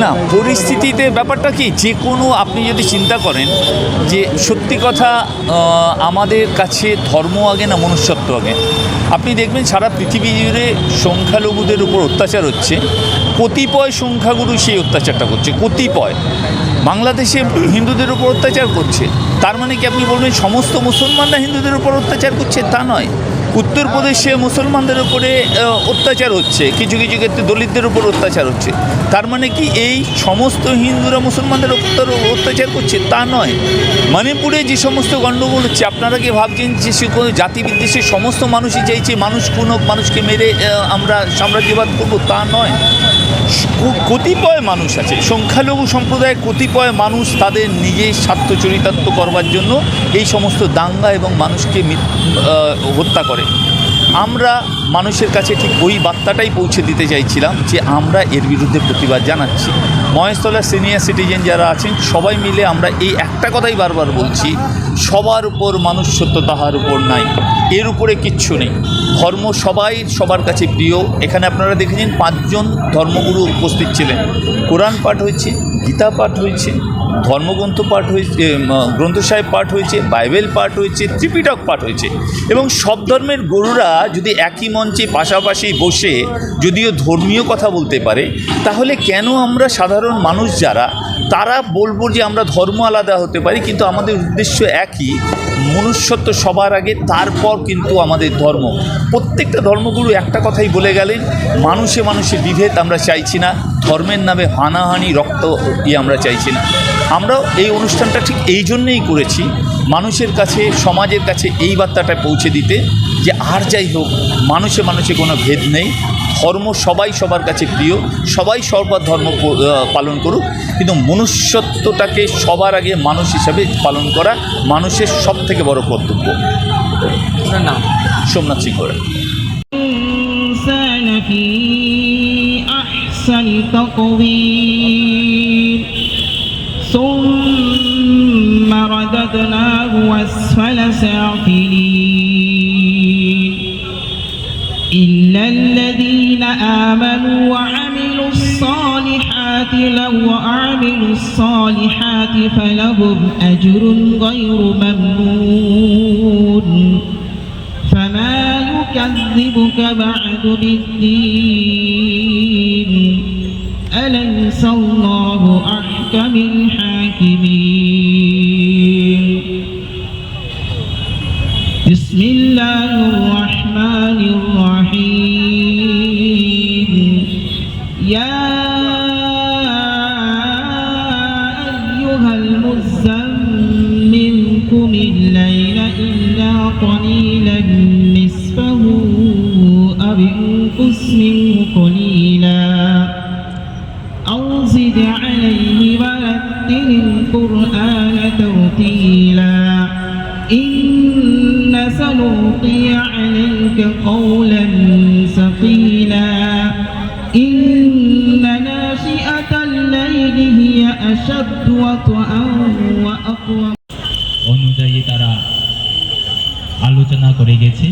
না, পরিস্থিতিতে ব্যাপারটা কি, যে কোনো আপনি যদি চিন্তা করেন যে সত্যি কথা, আমাদের কাছে ধর্ম আগে না মনুষ্যত্ব আগে। আপনি দেখবেন সারা পৃথিবী জুড়ে সংখ্যালঘুদের উপর অত্যাচার হচ্ছে, কতিপয় সংখ্যাগুরু সেই অত্যাচারটা করছে, কতিপয়। বাংলাদেশে হিন্দুদের উপর অত্যাচার করছে, তার মানে কি আপনি বলবেন সমস্ত মুসলমানরা হিন্দুদের উপর অত্যাচার করছে? তা নয়। উত্তরপ্রদেশে মুসলমানদের উপরে অত্যাচার হচ্ছে, কিছু কিছু ক্ষেত্রে দলিতদের উপর অত্যাচার হচ্ছে, তার মানে কি এই সমস্ত হিন্দুরা মুসলমানদের উপর অত্যাচার করছে? তা নয়। মণিপুরে যে সমস্ত গণ্ডগোল হচ্ছে, আপনারা কি ভাবছেন যে সে কোনো জাতিবিদ্বেষের সমস্ত মানুষই চাইছে মানুষ কোনো মানুষকে মেরে আমরা সাম্রাজ্যবাদ করবো? তা নয়। কতিপয় মানুষ আছে, সংখ্যালঘু সম্প্রদায়ের কতিপয় মানুষ তাদের নিজের স্বার্থ চরিতার্থ করবার জন্য এই সমস্ত দাঙ্গা এবং মানুষকে হত্যা করে। আমরা মানুষের কাছে ঠিক ওই বার্তাটাই পৌঁছে দিতে চাইছিলাম যে আমরা এর বিরুদ্ধে প্রতিবাদ জানাচ্ছি। মহেশতলার সিনিয়র সিটিজেন যারা আছেন সবাই মিলে আমরা এই একটা কথাই বারবার বলছি, সবার উপর মানুষ্যত্ব তাহার উপর নাই, এর উপরে কিচ্ছু নেই। ধর্ম সবাই সবার কাছে প্রিয়। এখানে আপনারা দেখেছেন 5 জন ধর্মগুরু উপস্থিত ছিলেন, কোরআন পাঠ হয়েছে, গীতা পাঠ হয়েছে, ধর্মগ্রন্থ পাঠ হয়েছে, গ্রন্থ সাহেব পাঠ হয়েছে, বাইবেল পাঠ হয়েছে, ত্রিপিটক পাঠ হয়েছে। এবং সব ধর্মের গুরুরা যদি একই মঞ্চে পাশাপাশি বসে যদিও ধর্মীয় কথা বলতে পারে, তাহলে কেন আমরা সাধারণ মানুষ যারা তারা বলবো যে আমরা ধর্ম আলাদা হতে পারি, কিন্তু আমাদের উদ্দেশ্য একই, মনুষ্যত্ব সবার আগে, তারপর কিন্তু আমাদের ধর্ম। প্রত্যেকটা ধর্মগুরু একটা কথাই বলে গেলেন, মানুষে মানুষে বিভেদ আমরা চাইছি না, ধর্মের নামে হানাহানি রক্ত আমরা চাইছি না। আমরাও এই অনুষ্ঠানটা ঠিক এই জন্যেই করেছি, মানুষের কাছে, সমাজের কাছে এই বার্তাটা পৌঁছে দিতে যে আর যাই হোক, মানুষে মানুষে কোনো ভেদ নেই, ধর্ম সবাই সবার কাছে প্রিয়, সবাই সবার ধর্ম পালন করুক, কিন্তু মনুষ্যত্বটাকে সবার আগে মানুষ হিসাবে পালন করা মানুষের সব থেকে বড় কর্তব্য। না, সোমনাথ সিং করে ثم رددناه أسفل سافلين إلا الذين آمنوا وعملوا الصالحات فلهم أجر غير ممنون فما يكذبك بعد بالدين أليس الله أحكم الحاكمين بسم الله الرحمن الرحيم يا أيها المزمل قم الليل إلا قليلا نصفه أو انقص منه قليلا أو زد عليه ورتل القرآن ترتيلا إن سنلقي عليك قولا ثقيلا إن ناشئة الليل هي أشد وطئا وأقوم অনুযায়ী তারা আলোচনা করে গেছে।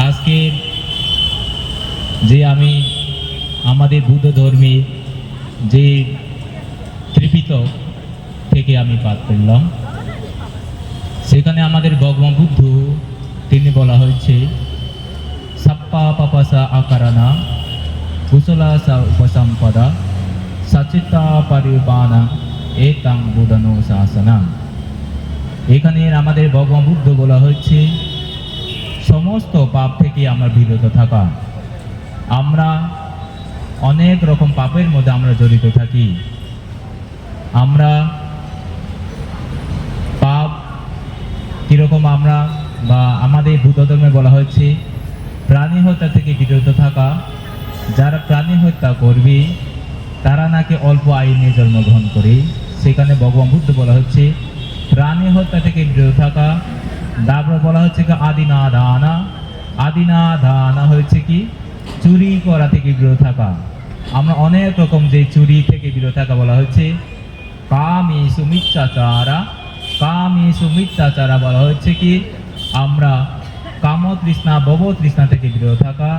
আজকে যে আমি আমাদের বুদ্ধ ধর্মে যে ত্রিপিটক থেকে আমি পাঠ করলাম, সেখানে আমাদের ভগবান বুদ্ধ তিনি বলা হয়েছে সাপ্পা পাপাসা আকারানা কুশলাসা উপসম্পদা সচিতা পরিবানা এতাং বুধনো শাসনা। এখানে আমাদের ভগবান বুদ্ধ বলা হয়েছে সমস্ত পাপ থেকে আমরা বিরত থাকা। আমরা অনেক রকম পাপের মধ্যে আমরা জড়িত থাকি। আমরা পাপ কীরকম আমরা বা আমাদের বুদ্ধ ধর্মে বলা হয়েছে প্রাণী হত্যা থেকে বিরত থাকা। যারা প্রাণী হত্যা করবে তারা নাকি অল্প আইনে জন্মগ্রহণ করে, সেখানে ভগবান বুদ্ধ বলা হচ্ছে প্রাণী হত্যা থেকে বিরত থাকা। তারপর বলা হচ্ছে কি আদিনা দানা, আদিনা দানা হয়েছে কি চুরি করা থেকে বিরত থাকা। আমরা অনেক রকম যে চুরি থেকে বিরত থাকা বলা হচ্ছে কামেষু মিথ্যাচারা, কামেষু মিথ্যাচারা বলা হচ্ছে কি আমরা কামতৃষ্ণা ভবতৃষ্ণা থেকে বিরত থাকা।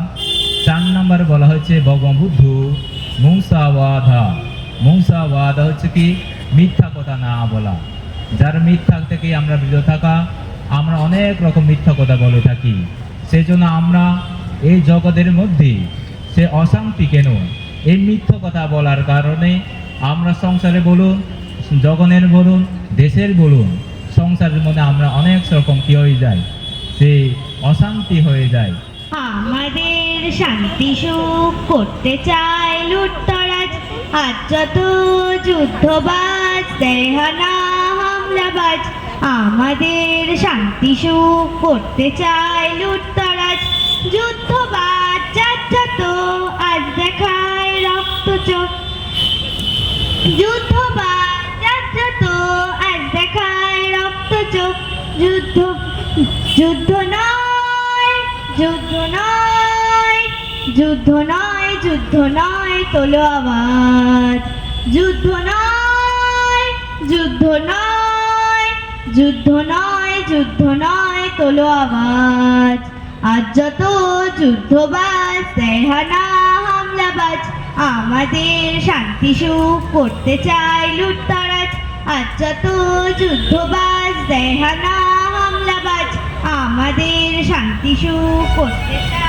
4 নম্বরে বলা হয়েছে ভগবান বুদ্ধ মুসাওয়াদা। মুসাওয়াদা হচ্ছে কি মিথ্যা কথা না বলা। যার মিথ্যা থেকে আমরা বিরত থাকা, আমরা অনেক রকম মিথ্যা কথা বলে থাকি। সেজন্য আমরা এই জগতের মধ্যে সে অশান্তি কেন, এই মিথ্যা কথা বলার কারণে আমরা সংসারে বলুন, জগনের বলুন, দেশের বলুন, সংসারের মধ্যে আমরা অনেক রকম কি হয়ে যায়, সে অশান্তি হয়ে যায়। আমাদের শান্তি সুখ করতে চায় লুটতরাজ, আজ যত যুদ্ধবাজ দেহানা হামলাবাজ। আমাদের শান্তি সুখ করতে চায় লুটতরাজ, যুদ্ধবাজ যার যত আজ দেখায় রক্ত চোখ। যুদ্ধবাজ যার যত আজ দেখায় রক্ত চোখ। যুদ্ধ যুদ্ধ নয়, যুদ্ধ নয়, যুদ্ধ নয়, যুদ্ধ নয়, তোলো আওয়াজ। যুদ্ধ নয়, যুদ্ধ নয়, যুদ্ধ নয়, যুদ্ধ নয়, তোলো আওয়াজ। আজ যত যুদ্ধবাজ দেহানা হামলাবাজ, আমাদের শান্তি সুখ করতে চায় লুটতরাজ। আজ যত যুদ্ধবাজ দেহানা হামলাবাজ, আমাদের শান্তি সুখ করতে চায়।